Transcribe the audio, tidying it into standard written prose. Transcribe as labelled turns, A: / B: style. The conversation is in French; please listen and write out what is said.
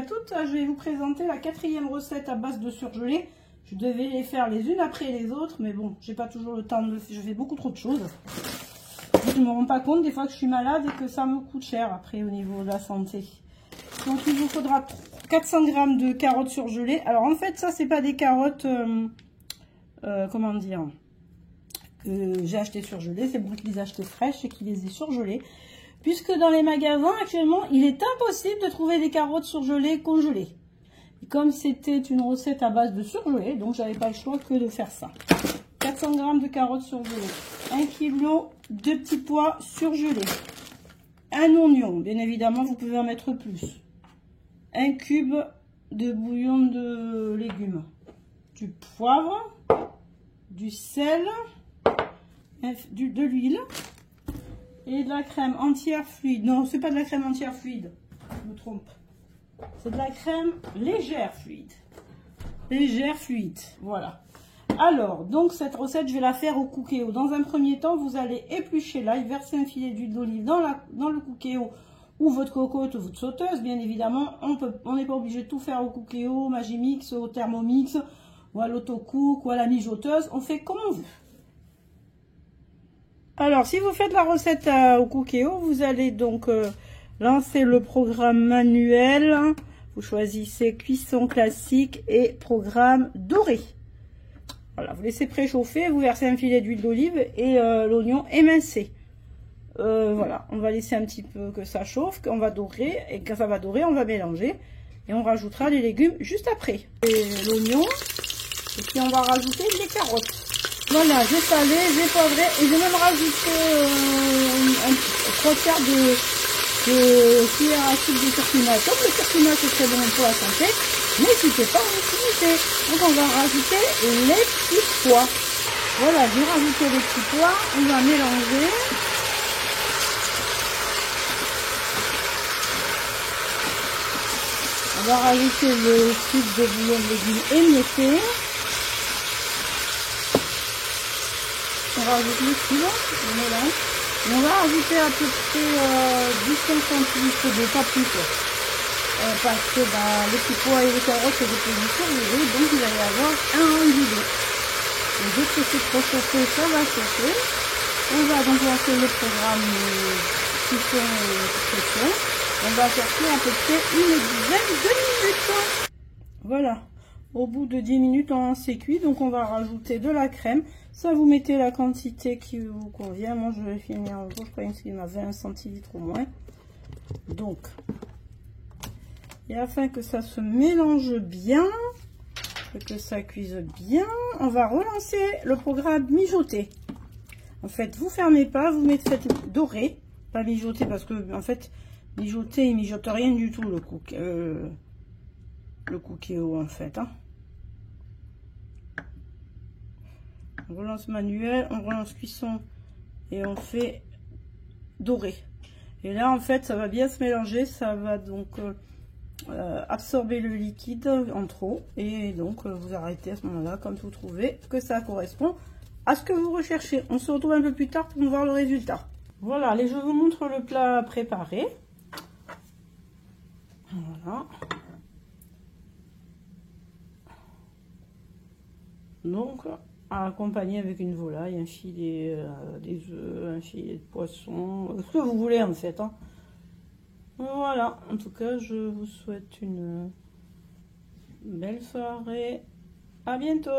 A: toutes, je vais vous présenter la 4e recette à base de surgelé. Je devais les faire les unes après les autres, mais bon, j'ai pas toujours le temps de le faire, je fais beaucoup trop de choses. Je me rends pas compte des fois que je suis malade et que ça me coûte cher après au niveau de la santé. Donc il vous faudra 400 g de carottes surgelées. Alors en fait ça c'est pas des carottes, comment dire, que j'ai acheté surgelées, c'est moi qui les ai achetées fraîches et qui les ai surgelées. Puisque dans les magasins actuellement, il est impossible de trouver des carottes surgelées congelées. Et comme c'était une recette à base de surgelé, donc j'avais pas le choix que de faire ça. 400 g de carottes surgelées, 1 kg de petits pois surgelés, un oignon, bien évidemment vous pouvez en mettre plus, un cube de bouillon de légumes, du poivre, du sel, de l'huile et de la crème entière fluide. Non, c'est pas de la crème entière fluide, je me trompe. C'est de la crème légère fluide. Légère fluide, voilà. Alors, donc cette recette, je vais la faire au cookéo. Dans un premier temps, vous allez éplucher l'ail, verser un filet d'huile d'olive dans le cookéo ou votre cocotte ou votre sauteuse. Bien évidemment, on n'est pas obligé de tout faire au cookéo, Magimix, au Thermomix, ou à l'autocook, ou à la mijoteuse. On fait comme on veut. Alors, si vous faites la recette au cookéo, vous allez donc lancer le programme manuel. Vous choisissez cuisson classique et programme doré. Voilà, vous laissez préchauffer, vous versez un filet d'huile d'olive et l'oignon émincé. Voilà, on va laisser un petit peu que ça chauffe, qu'on va dorer, et quand ça va dorer, on va mélanger. Et on rajoutera les légumes juste après. L'oignon, et puis on va rajouter les carottes. Voilà, j'ai salé, j'ai poivré et j'ai même rajouté 3/4 de cuillère à soupe de curcuma. Comme le curcuma c'est très bon pour la santé, n'hésitez pas à l'utiliser. Donc on va rajouter les petits pois. Voilà, j'ai rajouté les petits pois, on va mélanger. On va rajouter le sucre de bouillon de légumes émietté. On rajoute le sucre, on mélange. Et on va rajouter à peu près 10-50 litres de pas plus. Parce que les petits pois et les carottes c'est des produits surgelés, donc il va y avoir un rendu d'eau. Et dès que c'est trop chauffé, ça va chauffer. On va donc lancer le programme cuisson et pression. On va chercher à peu près une dizaine de minutes. Voilà. Au bout de 10 minutes, on s'est cuit. Donc, on va rajouter de la crème. Ça, vous mettez la quantité qui vous convient. Moi, je vais finir un jour. Je crois qu'il y en a 20 centilitres au moins. Donc, et afin que ça se mélange bien, que ça cuise bien, on va relancer le programme mijoter. En fait, vous fermez pas. Vous mettez cette dorée. Pas mijoter parce que, en fait, mijoter, il mijote rien du tout, le cookéo en fait. Hein. On relance manuel, on relance cuisson et on fait doré. Et là en fait ça va bien se mélanger, ça va donc absorber le liquide en trop. Et donc vous arrêtez à ce moment-là quand vous trouvez que ça correspond à ce que vous recherchez. On se retrouve un peu plus tard pour voir le résultat. Voilà, allez, je vous montre le plat préparé. Voilà. Donc, à accompagner avec une volaille, un filet des œufs, un filet de poisson, ce que vous voulez en fait. Hein. Voilà, en tout cas, je vous souhaite une belle soirée. À bientôt.